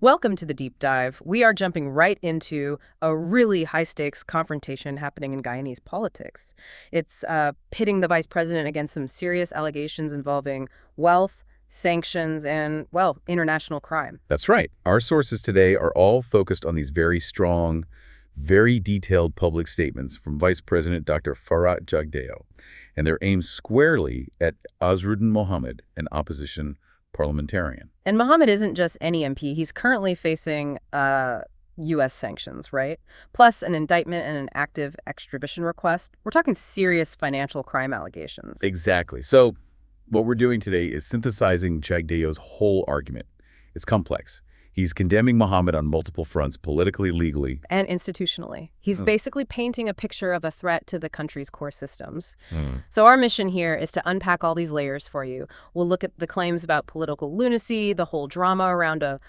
Welcome to the deep dive. We are jumping right into a really high-stakes confrontation happening in Guyanese politics. It's pitting the vice president against some serious allegations involving wealth, sanctions, and, well, international crime. That's right. Our sources today are all focused on these very strong, very detailed public statements from Vice President Dr. Farhat Jagdeo, and they're aimed squarely at Azruddin Mohamed, an opposition parliamentarian. And Mohamed isn't just any MP. He's currently facing U.S. sanctions, right? Plus an indictment and an active extradition request. We're talking serious financial crime allegations. Exactly. So what we're doing today is synthesizing Jagdeo's whole argument. It's complex. He's condemning Mohamed on multiple fronts, politically, legally. And institutionally. He's basically painting a picture of a threat to the country's core systems. So our mission here is to unpack all these layers for you. We'll look at the claims about political lunacy, the whole drama around a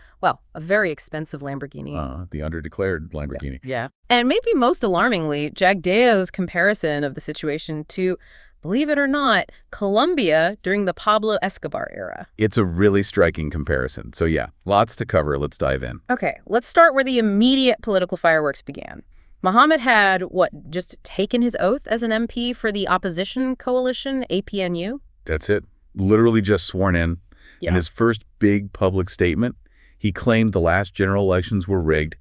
very expensive Lamborghini. The underdeclared Lamborghini. Yeah. And maybe most alarmingly, Jagdeo's comparison of the situation to, believe it or not, Colombia during the Pablo Escobar era. It's a really striking comparison. So yeah, lots to cover. Let's dive in. Okay, let's start where the immediate political fireworks began. Mohamed had, just taken his oath as an MP for the opposition coalition, APNU? That's it. Literally just sworn in. Yeah. In his first big public statement, he claimed the last general elections were rigged,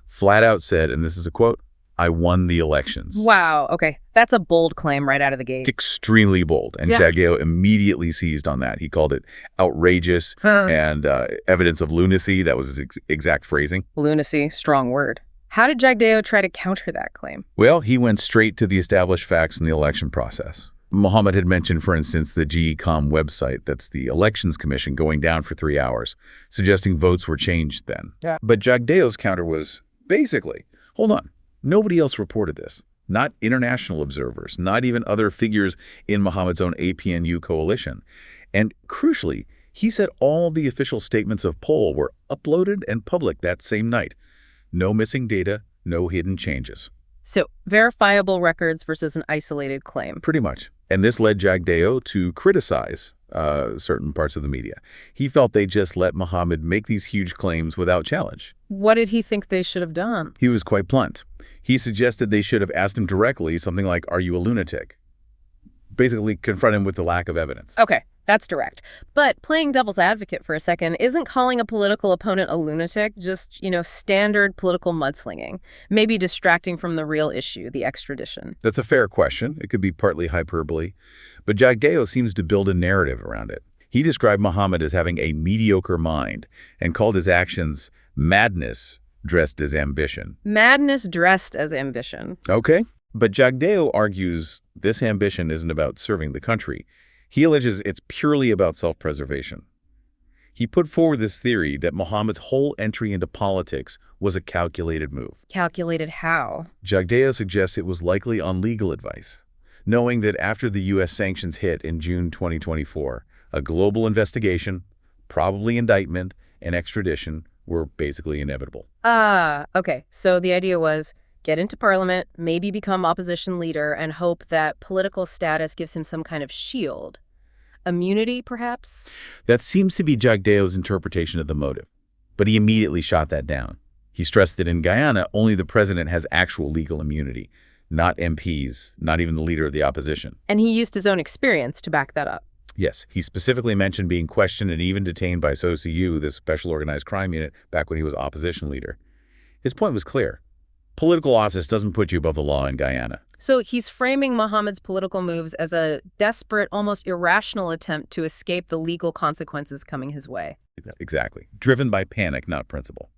flat out said, and this is a quote, "I won the elections." Wow, okay. That's a bold claim right out of the gate. It's extremely bold, and Jagdeo immediately seized on that. He called it outrageous and evidence of lunacy. That was his exact phrasing. Lunacy, strong word. How did Jagdeo try to counter that claim? Well, he went straight to the established facts in the election process. Mohamed had mentioned, for instance, the GECOM website, that's the Elections Commission, going down for 3 hours, suggesting votes were changed then. Yeah. But Jagdeo's counter was basically, hold on, nobody else reported this. Not international observers, not even other figures in Mohamed's own APNU coalition. And crucially, he said all the official statements of poll were uploaded and public that same night. No missing data, no hidden changes. So, verifiable records versus an isolated claim. Pretty much. And this led Jagdeo to criticize certain parts of the media. He felt they just let Mohamed make these huge claims without challenge. What did he think they should have done? He was quite blunt. He suggested they should have asked him directly something like, "Are you a lunatic?" Basically confront him with the lack of evidence. Okay, that's direct. But playing devil's advocate for a second, isn't calling a political opponent a lunatic just, standard political mudslinging? Maybe distracting from the real issue, the extradition. That's a fair question. It could be partly hyperbole. But Jagdeo seems to build a narrative around it. He described Mohamed as having a mediocre mind and called his actions madness dressed as ambition. Madness dressed as ambition. Okay. But Jagdeo argues this ambition isn't about serving the country. He alleges it's purely about self-preservation. He put forward this theory that Mohamed's whole entry into politics was a calculated move. Calculated how? Jagdeo suggests it was likely on legal advice, knowing that after the U.S. sanctions hit in June 2024, a global investigation, probably indictment, and extradition were basically inevitable. Okay. So the idea was get into parliament, maybe become opposition leader, and hope that political status gives him some kind of shield. Immunity, perhaps? That seems to be Jagdeo's interpretation of the motive. But he immediately shot that down. He stressed that in Guyana, only the president has actual legal immunity, not MPs, not even the leader of the opposition. And he used his own experience to back that up. Yes, he specifically mentioned being questioned and even detained by SOCU, the Special Organized Crime Unit, back when he was opposition leader. His point was clear. Political office doesn't put you above the law in Guyana. So he's framing Mohamed's political moves as a desperate, almost irrational attempt to escape the legal consequences coming his way. Exactly. Driven by panic, not principle.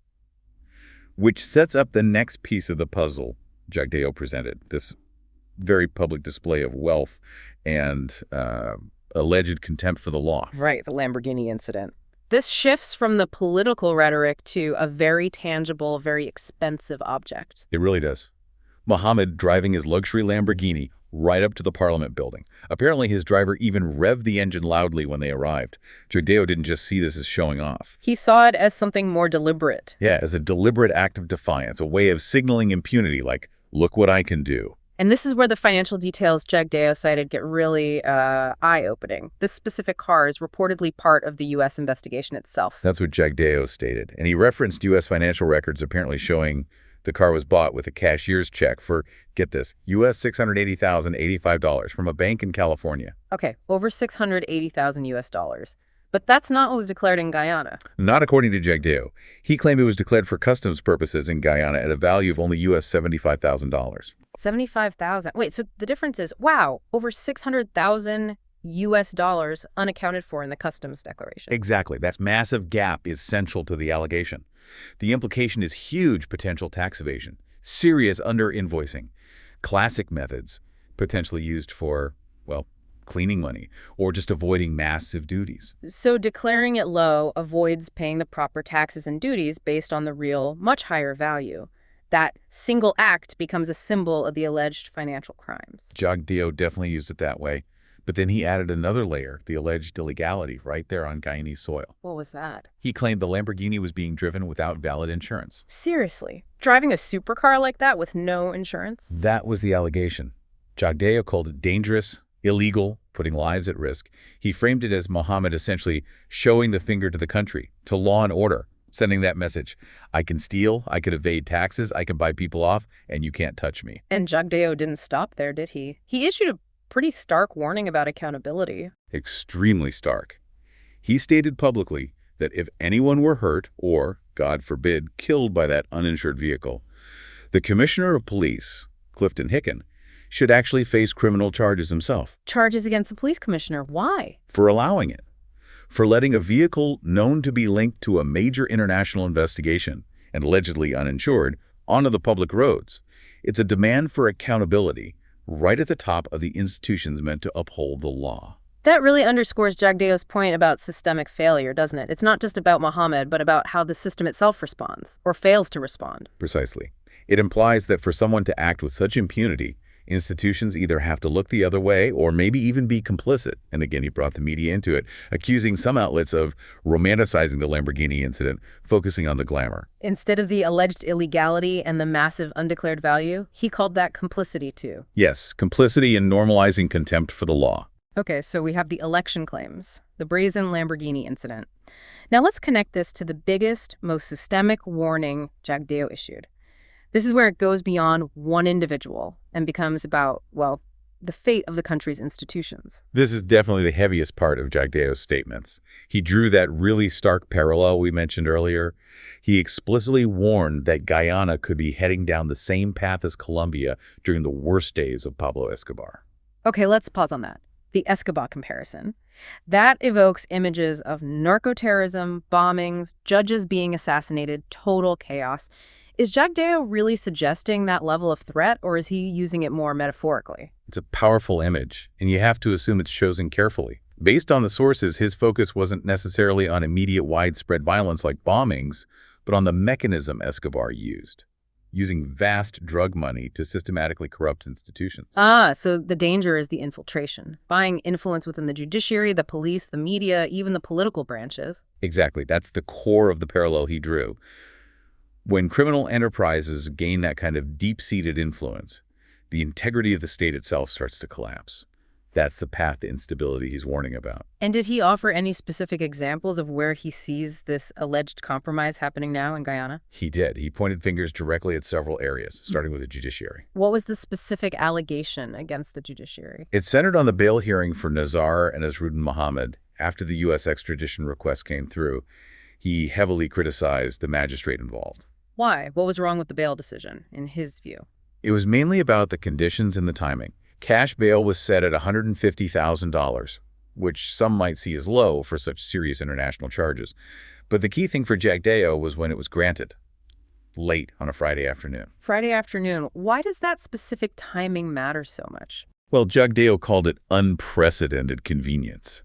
Which sets up the next piece of the puzzle Jagdeo presented, this very public display of wealth and alleged contempt for the law. Right, the Lamborghini incident. This shifts from the political rhetoric to a very tangible, very expensive object. It really does. Mohamed driving his luxury Lamborghini right up to the Parliament building. Apparently his driver even revved the engine loudly when they arrived. Jagdeo didn't just see this as showing off. He saw it as something more deliberate. Yeah, as a deliberate act of defiance, a way of signaling impunity like, look what I can do. And this is where the financial details Jagdeo cited get really eye-opening. This specific car is reportedly part of the U.S. investigation itself. That's what Jagdeo stated. And he referenced U.S. financial records apparently showing the car was bought with a cashier's check for, get this, U.S. $680,085 from a bank in California. Okay, over $680,000 U.S. dollars. But that's not what was declared in Guyana. Not according to Jagdeo. He claimed it was declared for customs purposes in Guyana at a value of only U.S. $75,000. 75,000. Wait, so the difference is, wow, over 600,000 U.S. dollars unaccounted for in the customs declaration. Exactly. That massive gap is central to the allegation. The implication is huge potential tax evasion, serious under-invoicing, classic methods potentially used for, well, cleaning money or just avoiding massive duties. So declaring it low avoids paying the proper taxes and duties based on the real, much higher value. That single act becomes a symbol of the alleged financial crimes. Jagdeo definitely used it that way. But then he added another layer, the alleged illegality, right there on Guyanese soil. What was that? He claimed the Lamborghini was being driven without valid insurance. Seriously? Driving a supercar like that with no insurance? That was the allegation. Jagdeo called it dangerous, illegal, putting lives at risk. He framed it as Mohamed essentially showing the finger to the country, to law and order, sending that message. I can steal, I can evade taxes, I can buy people off, and you can't touch me. And Jagdeo didn't stop there, did he? He issued a pretty stark warning about accountability. Extremely stark. He stated publicly that if anyone were hurt or, God forbid, killed by that uninsured vehicle, the Commissioner of Police, Clifton Hicken, should actually face criminal charges himself. Charges against the police commissioner. Why? For allowing it. For letting a vehicle known to be linked to a major international investigation and allegedly uninsured onto the public roads. It's a demand for accountability right at the top of the institutions meant to uphold the law. That really underscores Jagdeo's point about systemic failure, doesn't it? It's not just about Mohamed, but about how the system itself responds, or fails to respond. Precisely. It implies that for someone to act with such impunity, institutions either have to look the other way or maybe even be complicit. And again, he brought the media into it, accusing some outlets of romanticizing the Lamborghini incident, focusing on the glamour. Instead of the alleged illegality and the massive undeclared value, he called that complicity too. Yes, complicity in normalizing contempt for the law. Okay, so we have the election claims, the brazen Lamborghini incident. Now let's connect this to the biggest, most systemic warning Jagdeo issued. This is where it goes beyond one individual and becomes about, well, the fate of the country's institutions. This is definitely the heaviest part of Jagdeo's statements. He drew that really stark parallel we mentioned earlier. He explicitly warned that Guyana could be heading down the same path as Colombia during the worst days of Pablo Escobar. Okay, let's pause on that. The Escobar comparison. That evokes images of narco-terrorism, bombings, judges being assassinated, total chaos. Is Jagdeo really suggesting that level of threat, or is he using it more metaphorically? It's a powerful image, and you have to assume it's chosen carefully. Based on the sources, his focus wasn't necessarily on immediate widespread violence like bombings, but on the mechanism Escobar used, using vast drug money to systematically corrupt institutions. So the danger is the infiltration, buying influence within the judiciary, the police, the media, even the political branches. Exactly. That's the core of the parallel he drew. When criminal enterprises gain that kind of deep-seated influence, the integrity of the state itself starts to collapse. That's the path to instability he's warning about. And did he offer any specific examples of where he sees this alleged compromise happening now in Guyana? He did. He pointed fingers directly at several areas, starting with the judiciary. What was the specific allegation against the judiciary? It centered on the bail hearing for Nazar and Azruddin Mohamed after the U.S. extradition request came through. He heavily criticized the magistrate involved. Why? What was wrong with the bail decision, in his view? It was mainly about the conditions and the timing. Cash bail was set at $150,000, which some might see as low for such serious international charges. But the key thing for Jagdeo was when it was granted, late on a Friday afternoon. Friday afternoon. Why does that specific timing matter so much? Well, Jagdeo called it unprecedented convenience.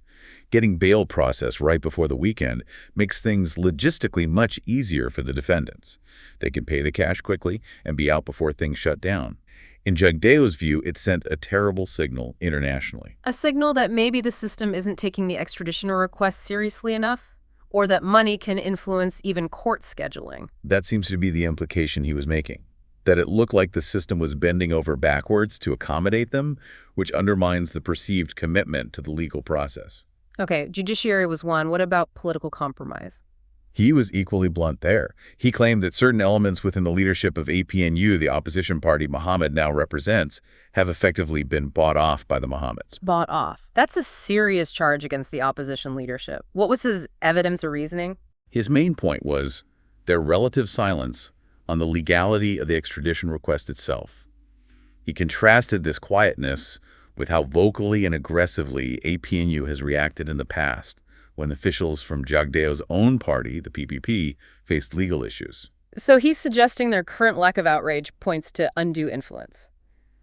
Getting bail processed right before the weekend makes things logistically much easier for the defendants. They can pay the cash quickly and be out before things shut down. In Jagdeo's view, it sent a terrible signal internationally. A signal that maybe the system isn't taking the extradition request seriously enough? Or that money can influence even court scheduling? That seems to be the implication he was making. that it looked like the system was bending over backwards to accommodate them, which undermines the perceived commitment to the legal process. Okay, judiciary was one. What about political compromise? He was equally blunt there. He claimed that certain elements within the leadership of APNU, the opposition party Mohamed now represents, have effectively been bought off by the Mohammeds. Bought off. That's a serious charge against the opposition leadership. What was his evidence or reasoning? His main point was their relative silence on the legality of the extradition request itself. He contrasted this quietness with how vocally and aggressively APNU has reacted in the past when officials from Jagdeo's own party, the PPP, faced legal issues. So he's suggesting their current lack of outrage points to undue influence,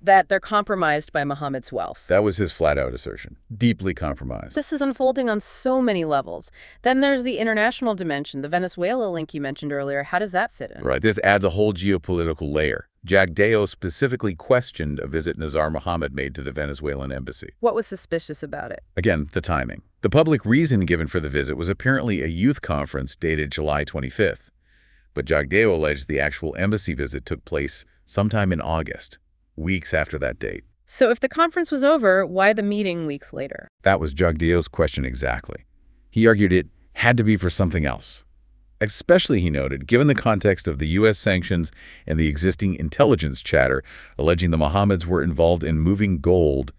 that they're compromised by Mohammed's wealth. That was his flat-out assertion. Deeply compromised. This is unfolding on so many levels. Then there's the international dimension, the Venezuela link you mentioned earlier. How does that fit in? Right. This adds a whole geopolitical layer. Jagdeo specifically questioned a visit Nizar Mohamed made to the Venezuelan embassy. What was suspicious about it? Again, the timing. The public reason given for the visit was apparently a youth conference dated July 25th. But Jagdeo alleged the actual embassy visit took place sometime in August, weeks after that date. So if the conference was over, why the meeting weeks later? That was Jagdeo's question exactly. He argued it had to be for something else. Especially, he noted, given the context of the U.S. sanctions and the existing intelligence chatter alleging the Mohammeds were involved in moving gold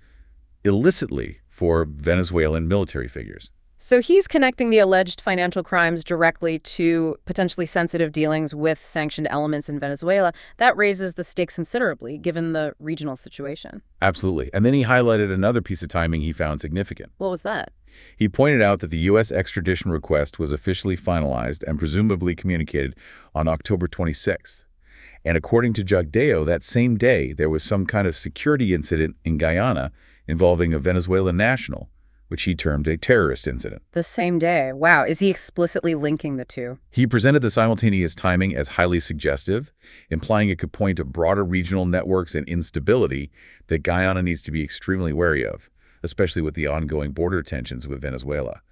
illicitly for Venezuelan military figures. So he's connecting the alleged financial crimes directly to potentially sensitive dealings with sanctioned elements in Venezuela. That raises the stakes considerably, given the regional situation. Absolutely. And then he highlighted another piece of timing he found significant. What was that? He pointed out that the U.S. extradition request was officially finalized and presumably communicated on October 26th. And according to Jagdeo, that same day, there was some kind of security incident in Guyana involving a Venezuelan national, which he termed a terrorist incident. The same day. Wow. Is he explicitly linking the two? He presented the simultaneous timing as highly suggestive, implying it could point to broader regional networks and instability that Guyana needs to be extremely wary of, especially with the ongoing border tensions with Venezuela.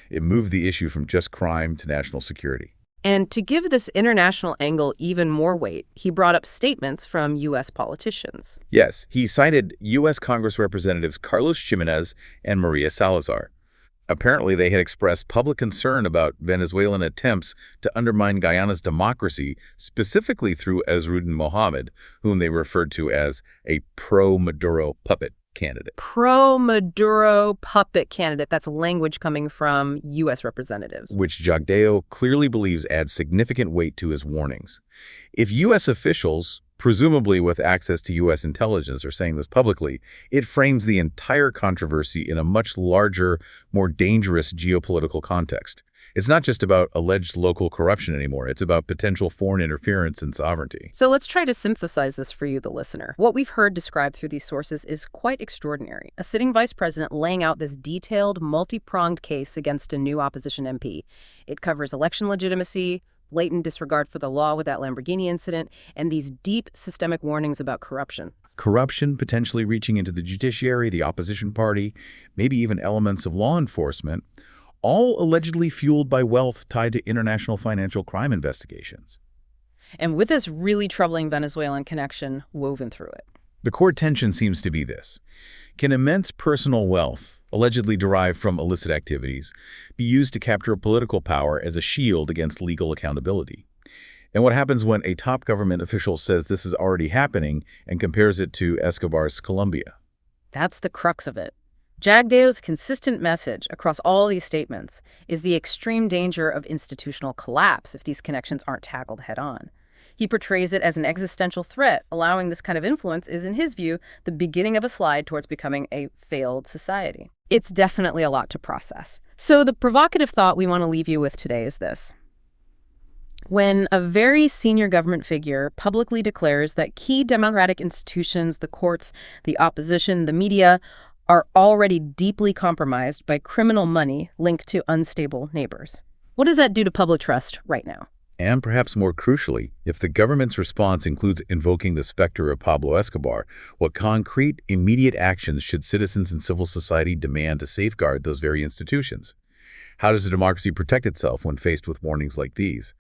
It moved the issue from just crime to national security. And to give this international angle even more weight, he brought up statements from U.S. politicians. Yes, he cited U.S. Congress Representatives Carlos Jimenez and Maria Salazar. Apparently, they had expressed public concern about Venezuelan attempts to undermine Guyana's democracy, specifically through Azruddin Mohamed, whom they referred to as a pro-Maduro puppet candidate. Pro-Maduro puppet candidate. That's language coming from U.S. representatives. Which Jagdeo clearly believes adds significant weight to his warnings. If U.S. officials, presumably with access to U.S. intelligence, are saying this publicly, it frames the entire controversy in a much larger, more dangerous geopolitical context. It's not just about alleged local corruption anymore. It's about potential foreign interference in sovereignty. So let's try to synthesize this for you, the listener. What we've heard described through these sources is quite extraordinary. A sitting vice president laying out this detailed, multi-pronged case against a new opposition MP. It covers election legitimacy, blatant disregard for the law with that Lamborghini incident, and these deep systemic warnings about corruption. Corruption potentially reaching into the judiciary, the opposition party, maybe even elements of law enforcement, all allegedly fueled by wealth tied to international financial crime investigations. And with this really troubling Venezuelan connection woven through it. The core tension seems to be this. Can immense personal wealth, allegedly derived from illicit activities, be used to capture political power as a shield against legal accountability? And what happens when a top government official says this is already happening and compares it to Escobar's Colombia? That's the crux of it. Jagdeo's consistent message across all these statements is the extreme danger of institutional collapse if these connections aren't tackled head-on. He portrays it as an existential threat. Allowing this kind of influence is, in his view, the beginning of a slide towards becoming a failed society. It's definitely a lot to process. So the provocative thought we want to leave you with today is this. When a very senior government figure publicly declares that key democratic institutions, the courts, the opposition, the media, are already deeply compromised by criminal money linked to unstable neighbors. What does that do to public trust right now? And perhaps more crucially, if the government's response includes invoking the specter of Pablo Escobar, what concrete, immediate actions should citizens and civil society demand to safeguard those very institutions? How does a democracy protect itself when faced with warnings like these?